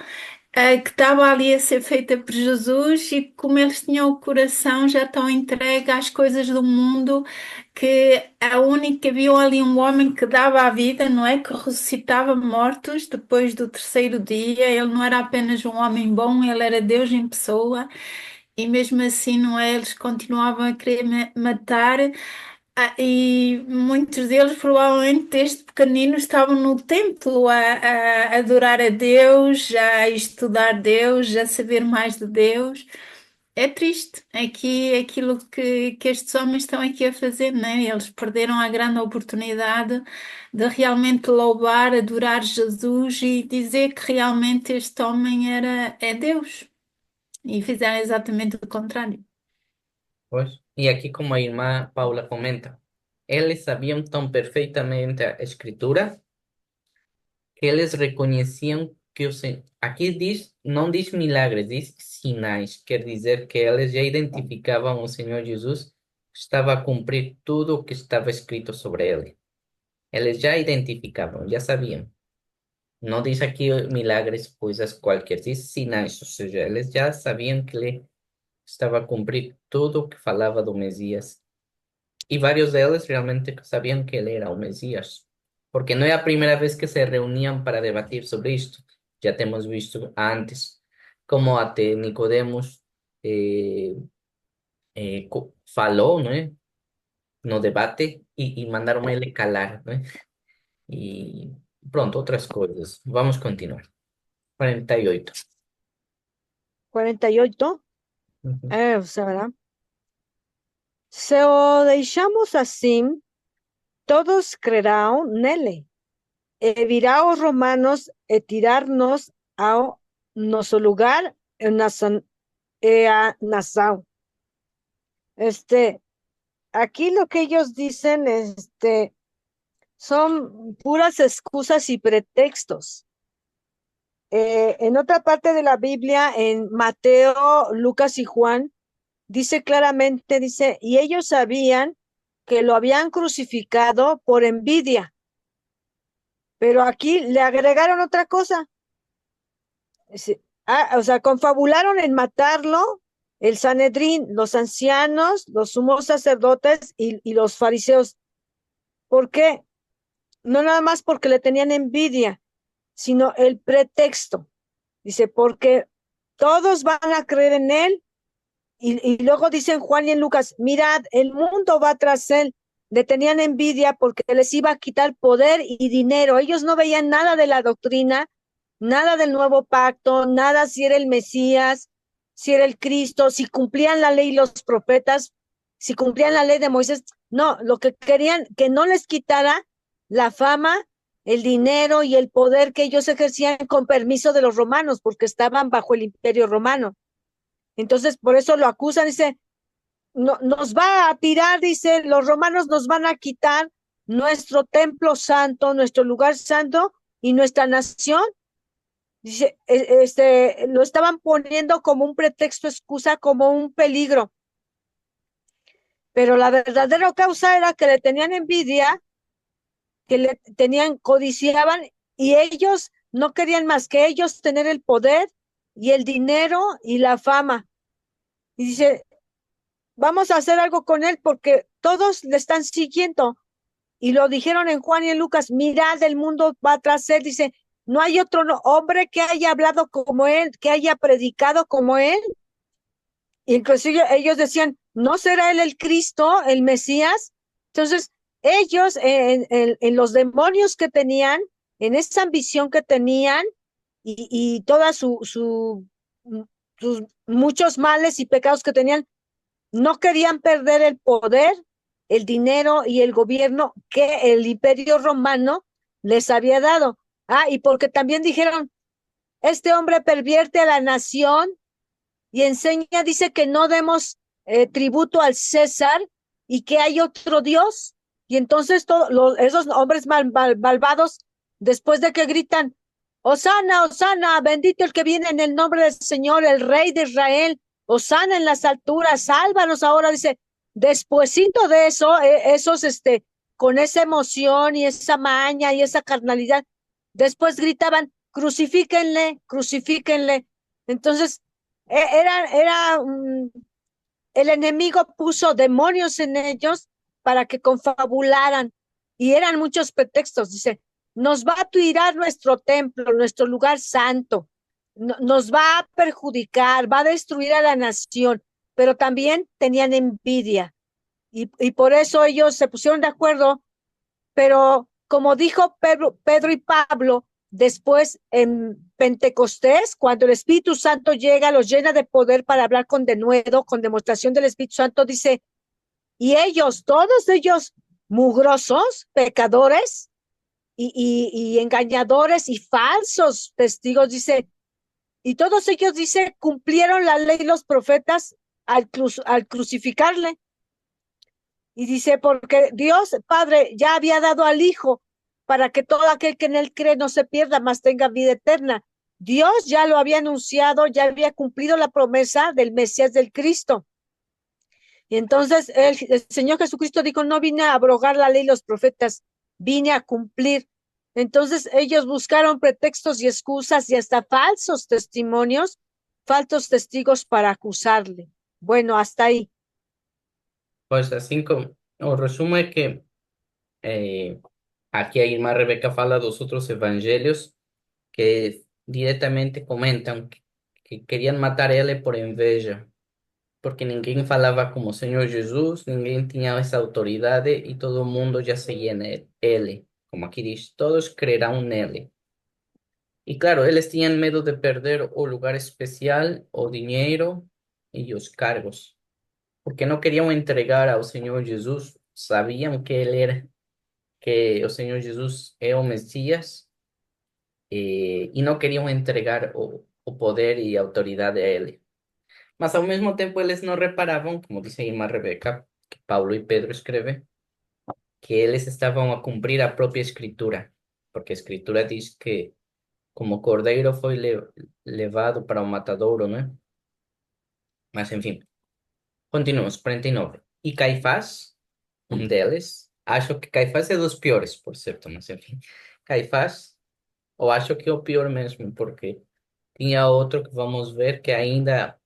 que estava ali a ser feita por Jesus, e como eles tinham o coração já tão entregue às coisas do mundo, que a única, viam ali um homem que dava a vida, não é? Que ressuscitava mortos depois do terceiro dia. Ele não era apenas um homem bom, ele era Deus em pessoa. E mesmo assim, não é? Eles continuavam a querer matar. E muitos deles, provavelmente, desde pequeninos, estavam no templo a adorar a Deus, a estudar Deus, a saber mais de Deus. É triste aqui aquilo que estes homens estão aqui a fazer, né? Eles perderam a grande oportunidade de realmente louvar, adorar Jesus e dizer que realmente este homem é Deus. E fizeram exatamente o contrário. Pois. Y aquí, como a irmã Paula comenta, eles sabían tan perfectamente a escritura que eles reconheciam que aqui diz, não diz milagres, diz sinais, quer dizer que eles já identificavam o Senhor Jesus, estava a cumprir tudo o que estava escrito sobre ele. Eles já identificavam, já sabiam. Não diz aqui milagres, coisas qualquer, diz sinais, ou seja, eles já sabiam que ele estava a cumprir tudo o que falava do Messias. Y varios de ellos realmente sabían que él era un Mesías, porque no era la primera vez que se reunían para debatir sobre esto. Ya te hemos visto antes, como até Nicodemos falou, ¿no? No debate y mandaron a él calar, ¿no? Y pronto, otras cosas. Vamos a continuar. 48. 48. Ujú. O sea, ¿verdad? Se o deixamos assim, todos crerão nele. E virá os romanos e tirar-nos ao nosso lugar a nação. Aquí lo que ellos dicen, son puras excusas y pretextos. En otra parte de la Biblia, en Mateo, Lucas y Juan, dice claramente, dice, y ellos sabían que lo habían crucificado por envidia, pero aquí le agregaron otra cosa. O sea, confabularon en matarlo el Sanedrín, los ancianos, los sumos sacerdotes y los fariseos. ¿Por qué? No nada más porque le tenían envidia, sino el pretexto. Dice, porque todos van a creer en él. Y luego dicen Juan y en Lucas, mirad, el mundo va tras él. Le tenían envidia porque les iba a quitar poder y dinero. Ellos no veían nada de la doctrina, nada del nuevo pacto, nada si era el Mesías, si era el Cristo, si cumplían la ley los profetas, si cumplían la ley de Moisés. No, lo que querían, que no les quitara la fama, el dinero y el poder que ellos ejercían con permiso de los romanos, porque estaban bajo el imperio romano. Entonces, por eso lo acusan, dice, no, nos va a tirar, dice, los romanos nos van a quitar nuestro templo santo, nuestro lugar santo y nuestra nación. Dice, lo estaban poniendo como un pretexto, excusa, como un peligro. Pero la verdadera causa era que le tenían envidia, que le tenían, codiciaban, y ellos no querían más que ellos tener el poder y el dinero y la fama. Y dice, vamos a hacer algo con él porque todos le están siguiendo. Y lo dijeron en Juan y en Lucas, mirad, el mundo va tras él. Dice, no hay otro hombre que haya hablado como él, que haya predicado como él. Y inclusive ellos decían, ¿no será él el Cristo, el Mesías? Entonces, ellos en los demonios que tenían, en esa ambición que tenían y toda sus muchos males y pecados que tenían, no querían perder el poder el dinero y el gobierno que el Imperio Romano les había dado. Y porque también dijeron, este hombre pervierte a la nación y enseña, dice que no demos tributo al César y que hay otro Dios. Y entonces esos hombres malvados, después de que gritan, Hosana, Hosana, bendito el que viene en el nombre del Señor, el Rey de Israel, Hosana en las alturas, sálvanos ahora, dice, despuesito de eso, esos, con esa emoción y esa maña y esa carnalidad, después gritaban, crucifíquenle, crucifíquenle. Entonces, el enemigo puso demonios en ellos para que confabularan y eran muchos pretextos. Dice, nos va a tirar nuestro templo, nuestro lugar santo, nos va a perjudicar, va a destruir a la nación, pero también tenían envidia y por eso ellos se pusieron de acuerdo, pero como dijo Pedro y Pablo, después en Pentecostés, cuando el Espíritu Santo llega, los llena de poder para hablar con denuedo, con demostración del Espíritu Santo, dice, y ellos, todos ellos, mugrosos, pecadores y engañadores y falsos testigos, dice, y todos ellos, dice, cumplieron la ley y los profetas al crucificarle. Y dice, porque Dios Padre ya había dado al Hijo para que todo aquel que en él cree no se pierda, mas tenga vida eterna. Dios ya lo había anunciado, ya había cumplido la promesa del Mesías del Cristo. Y entonces el Señor Jesucristo dijo, no vine a abrogar la ley y los profetas, vine a cumplir. Entonces ellos buscaron pretextos y excusas y hasta falsos testimonios, falsos testigos para acusarle. Bueno, hasta ahí. Pues assim como o resumo é que aqui a irmã Rebeca fala dos outros evangelhos que diretamente comentam que queriam matar ele por inveja, porque ninguém falava como o Senhor Jesus, ninguém tinha essa autoridade e todo mundo já seguia nele, como aqui diz, todos crerão nele. E claro, eles tinham medo de perder o lugar especial, o dinheiro e os cargos, porque não queriam entregar ao Senhor Jesus, sabiam que ele era, que o Senhor Jesus é o Messias, e não queriam entregar o poder e a autoridade a ele. Mas ao mesmo tempo eles não reparavam, como diz a irmã Rebeca, que Paulo e Pedro escrevem, que eles estavam a cumprir a própria Escritura, porque a Escritura diz que como cordeiro foi levado para o matadouro, né? Mas enfim, continuamos, 49. E Caifás, um deles, acho que Caifás é dos piores, por certo, mas enfim, Caifás, eu acho que é o pior mesmo, porque tinha outro que vamos ver que ainda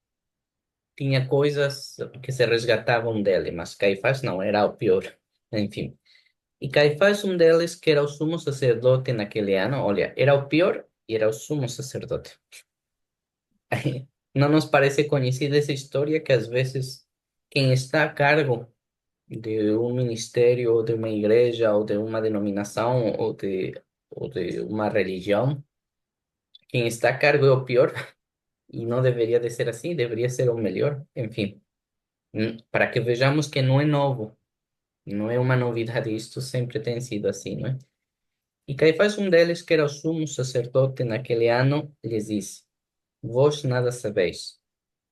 tinha coisas que se resgatavam dele, mas Caifás não, era o pior. Enfim. E Caifás, um deles, que era o sumo sacerdote naquele ano, olha, era o pior e era o sumo sacerdote. Não nos parece conhecida essa história que às vezes quem está a cargo de um ministério, ou de uma igreja, ou de uma denominação, ou de uma religião, quem está a cargo é o pior e não deveria de ser assim, deveria ser o melhor. Enfim, para que vejamos que não é novo, não é uma novidade, isto sempre tem sido assim, não é? E Caifás, um deles, que era o sumo sacerdote naquele ano, lhes disse: Vós nada sabeis,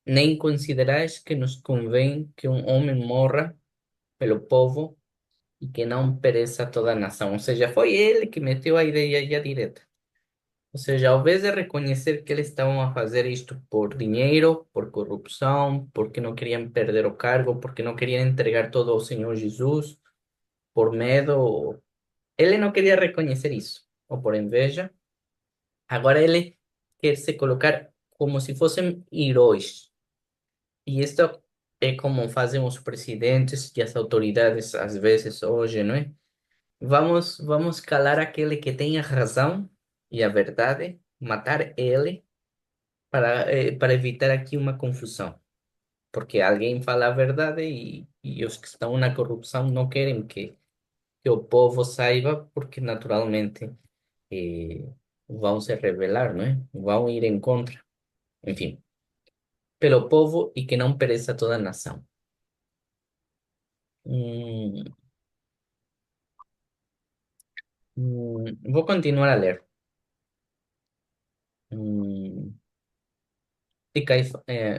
nem considerais que nos convém que um homem morra pelo povo e que não pereça toda a nação. Ou seja, foi ele que meteu a ideia já direta. Ou seja, ao invés de reconhecer que eles estavam a fazer isto por dinheiro, por corrupção, porque não queriam perder o cargo, porque não queriam entregar todo ao Senhor Jesus, por medo, ele não queria reconhecer isso, ou por inveja. Agora ele quer se colocar como se fossem heróis. E isto é como fazem os presidentes e as autoridades às vezes hoje, não é? Vamos calar aquele que tem a razão e a verdade, matar ele para evitar aqui uma confusão. Porque alguém fala a verdade e os que estão na corrupção não querem que o povo saiba, porque naturalmente vão se rebelar, não é? Vão ir em contra. Enfim, pelo povo e que não pereça toda a nação. Mm, Vou continuar a ler. Mm,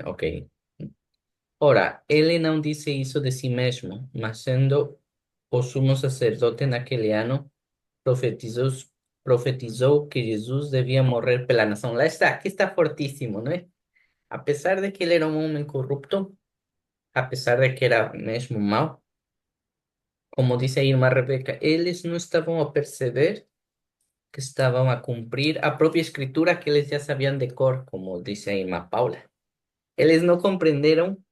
ok. Ora, ele não disse isso de si mesmo, mas sendo o sumo sacerdote naquele ano, profetizou, profetizou que Jesus devia morrer pela nação. Lá está, aqui está fortíssimo, não é? Apesar de que ele era um homem corrupto, apesar de que era mesmo mau, como disse a irmã Rebeca, eles não estavam a perceber que estavam a cumprir a própria escritura que eles já sabiam de cor, como disse a irmã Paula. Eles não compreenderam,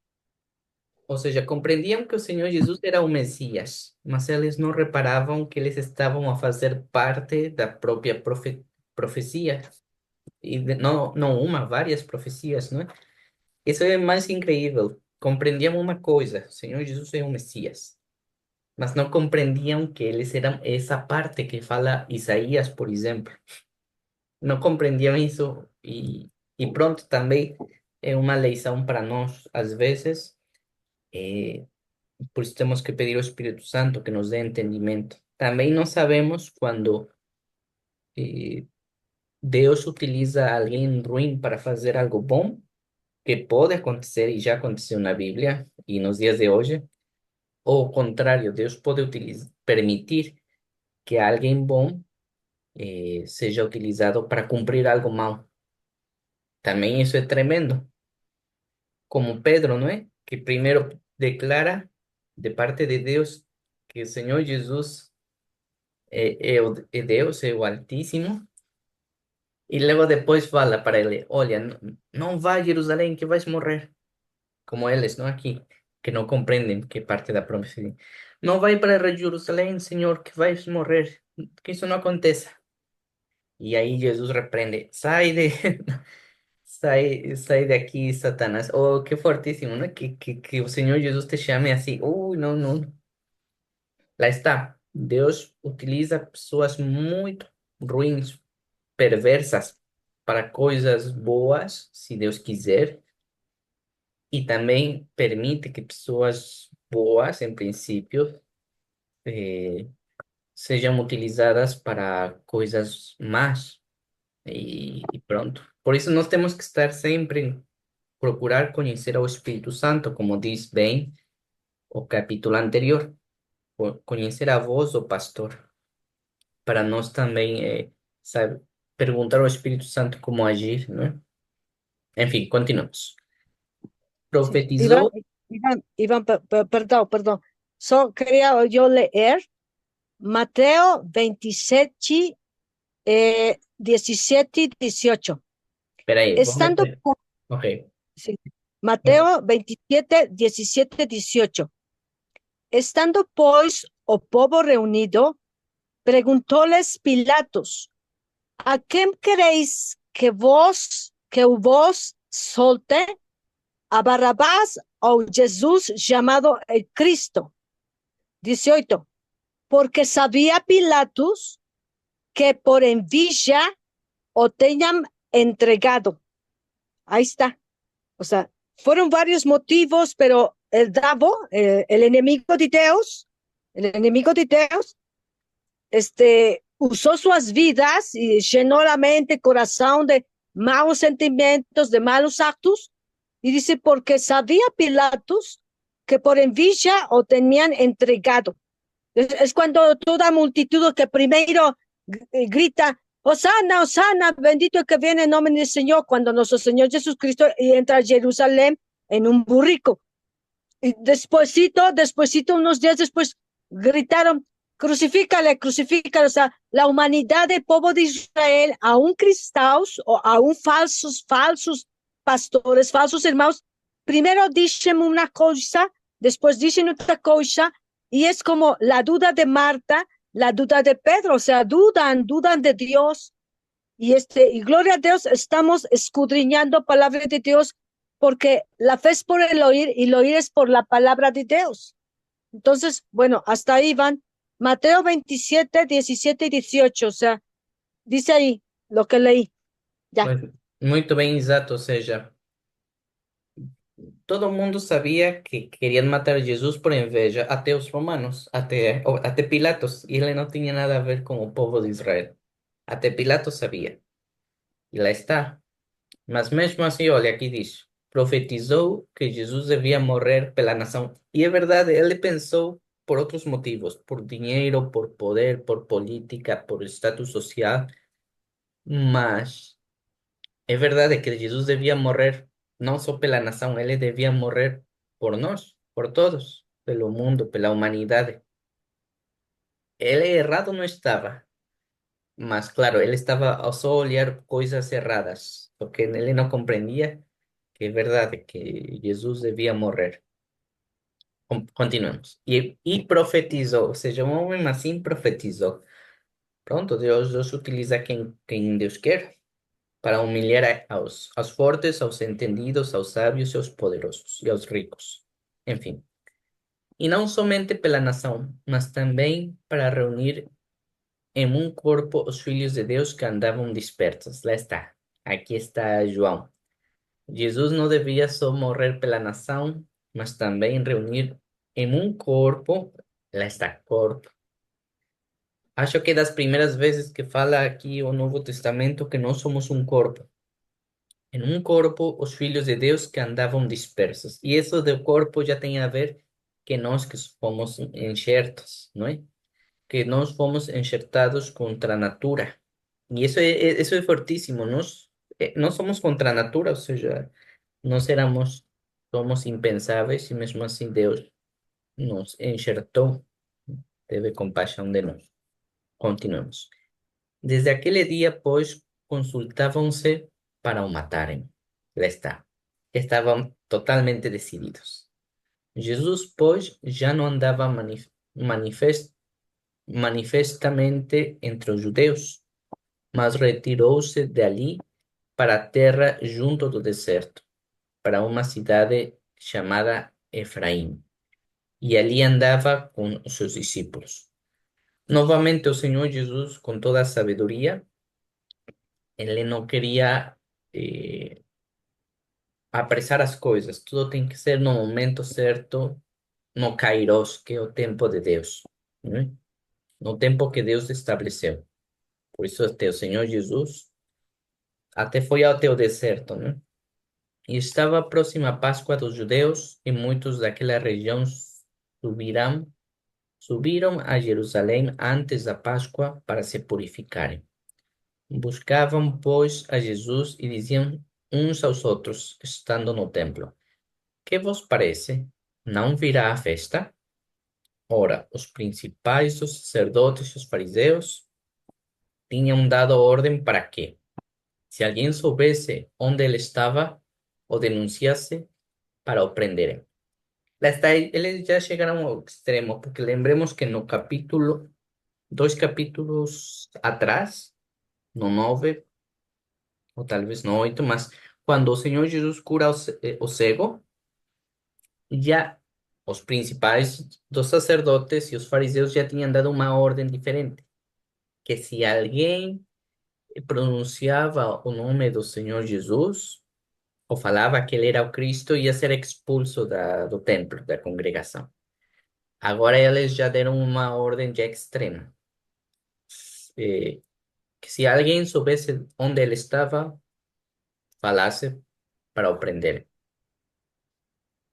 ou seja, compreendiam que o Senhor Jesus era o Messias, mas eles não reparavam que eles estavam a fazer parte da própria profecia. E não, não uma, várias profecias, não é? Isso é mais incrível. Compreendiam uma coisa, o Senhor Jesus é o Messias, mas não compreendiam que eles eram essa parte que fala Isaías, por exemplo. Não compreendiam isso e pronto, também é uma lição para nós, às vezes, eh, por isso temos que pedir ao Espírito Santo que nos dê entendimento. Também não sabemos quando eh, Deus utiliza alguém ruim para fazer algo bom, que pode acontecer e já aconteceu na Bíblia e nos dias de hoje, ou ao contrário, Deus pode permitir que alguém bom seja utilizado para cumprir algo mal. Também isso é tremendo, como Pedro, não é? Que primeiro declara de parte de Deus que o Senhor Jesus é Deus, é o Altíssimo, e logo depois fala para ele: Olha, não vá a Jerusalém que vais morrer, como eles, não aqui, que não compreendem que parte da promessa. Não vai para Jerusalém, Senhor, que vais morrer, que isso não aconteça. E aí Jesus repreende: Sai de. Sai daqui, Satanás. Oh, qué fortísimo, ¿no? Que el Señor Jesús te llame así. Uy, no, no. Lá está. Deus utiliza pessoas muito ruins, perversas, para coisas boas, se Deus quiser, e também permite que pessoas boas, em princípio, eh, sejam utilizadas para coisas más. E pronto. Por isso nós temos que estar sempre procurar conhecer ao Espírito Santo, como diz bem o capítulo anterior, conhecer a voz do pastor, para nós também, sabe, perguntar ao Espírito Santo como agir, não é? Enfim, continuamos. Sí. Iván, Profetizou, Iván, perdón, perdón. Quería yo leer Mateo 27, 17 y 18. peraí, vamos Estando, ver. Ok, sí, Mateo 27, 17, 18. Estando pues o povo reunido, preguntóles Pilatos: ¿a quién queréis que vos solte? ¿A Barrabás o Jesús llamado el Cristo? 18. Porque sabía Pilatos que por envidia o tenían entregado. Ahí está. O sea, fueron varios motivos, pero el Davo, el enemigo de Dios, usó sus vidas y llenó la mente, corazón de malos sentimientos, de malos actos. Y dice, porque sabía Pilatos que por envidia o tenían entregado. Es cuando toda multitud que primero grita: Hosana, Hosana, bendito el que viene en nombre del Señor, cuando nuestro Señor Jesucristo entra a Jerusalén en un burrico. Y despuésito, unos días después, gritaron: crucifícale, crucifícale. O sea, la humanidad del pueblo de Israel, aún cristianos o aún falsos pastores, falsos hermanos, primero dicen una cosa, después dicen otra cosa, y es como la duda de Marta, la duda de Pedro. O sea, dudan de Dios. Y gloria a Dios, estamos escudriñando palabra de Dios, porque la fe es por el oír y el oír es por la palabra de Dios. Entonces, bueno, hasta ahí van. Mateo 27, 17 y 18. O sea, dice ahí lo que leí. Ya. muito bem, exato, ou seja, todo mundo sabia que queriam matar Jesus por inveja, até os romanos, até Pilatos, e ele não tinha nada a ver com o povo de Israel. Até Pilatos sabia, e lá está. Mas mesmo assim, olha, aqui diz, profetizou que Jesus devia morrer pela nação. E é verdade, ele pensou por outros motivos, por dinheiro, por poder, por política, por status social, mas é verdade que Jesus devia morrer não só pela nação, ele devia morrer por nós, por todos, pelo mundo, pela humanidade. Ele errado não estava, mas claro, ele estava a só olhar coisas erradas, porque ele não compreendia que é verdade que Jesus devia morrer. Continuamos. E profetizou, ou seja, um homem assim profetizou. Pronto, Deus utiliza quem Deus quer para humilhar aos fortes, aos entendidos, aos sábios e aos poderosos e aos ricos. Enfim. E não somente pela nação, mas também para reunir em um corpo os filhos de Deus que andavam dispersos. Lá está. Aqui está João. Jesus não devia só morrer pela nação, mas também reunir em um corpo, lá está, corpo. Acho que é das primeiras vezes que fala aqui o Novo Testamento que nós somos um corpo. Em um corpo, os filhos de Deus que andavam dispersos. E isso do corpo já tem a ver que nós que fomos enxertos, não é? Que nós fomos enxertados contra a natura. E isso é fortíssimo. Nós somos contra a natura, ou seja, nós somos impensáveis e mesmo assim Deus nos enxertou, teve compaixão de nós. Continuamos. Desde aquele dia, pois, consultavam-se para o matarem. Lá está. Estavam totalmente decididos. Jesus, pois, já não andava manifestamente entre os judeus, mas retirou-se dali para a terra junto do deserto, para uma cidade chamada Efraim. E ali andava com os seus discípulos. Novamente, o Senhor Jesus, com toda a sabedoria, ele não queria apressar as coisas. Tudo tem que ser no momento certo, no Kairos, que é o tempo de Deus, né? No tempo que Deus estabeleceu. Por isso, até o Senhor Jesus até foi até o deserto, né? E estava próxima a Páscoa dos judeus, e muitos daquela região subiram, subiram a Jerusalém antes da Páscoa para se purificarem. Buscavam, pois, a Jesus e diziam uns aos outros, estando no templo: Que vos parece? Não virá a festa? Ora, os principais dos sacerdotes e os fariseus tinham dado ordem para que, se alguém soubesse onde ele estava, o denunciasse para o prenderem. Lá está, eles já chegaram ao extremo, porque lembremos que no capítulo, 2 capítulos atrás, no 9, ou talvez no 8, mas quando o Senhor Jesus cura o cego, já os principais dos sacerdotes e os fariseus já tinham dado uma ordem diferente, que se alguém pronunciava o nome do Senhor Jesus, ou falava que ele era o Cristo, ia ser expulso do templo, da congregação. Agora eles já deram uma ordem já extrema, eh, que se alguém soubesse onde ele estava, falasse para o prender.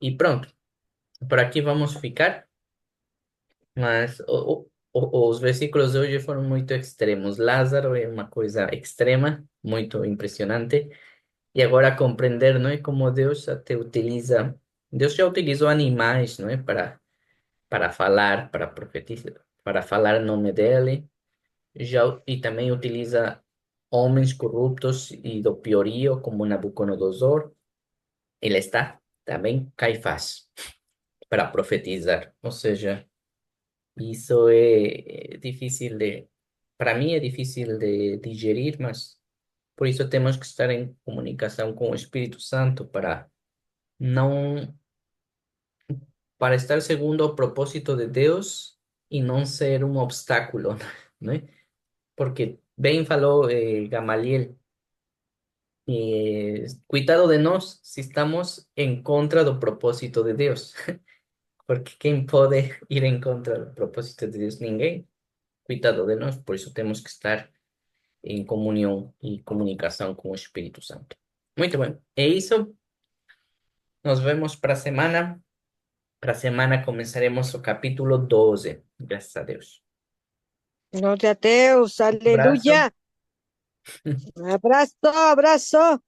E pronto, por aqui vamos ficar. Mas os versículos de hoje foram muito extremos. Lázaro é uma coisa extrema, muito impressionante. E agora compreender, não é, como Deus até utiliza, Deus já utilizou animais, não é, para falar, para profetizar, para falar o nome dele. E também utiliza homens corruptos e do piorio, como Nabucodonosor. Ele está também Caifás para profetizar. Ou seja, isso é difícil para mim é difícil de digerir, mas por isso temos que estar em comunicação com o Espírito Santo não, para estar segundo o propósito de Deus e não ser um obstáculo, né? Porque bem falou Gamaliel, Cuidado de nós se estamos em contra do propósito de Deus, porque quem pode ir em contra do propósito de Deus? Ninguém. Cuidado de nós, por isso temos que estar em comunhão e comunicação com o Espírito Santo. Muito bem, é isso. Nos vemos para a semana. Para a semana começaremos o capítulo 12, graças a Deus. Gloria a Deus, Abraço. aleluya. Abrazo, abrazo.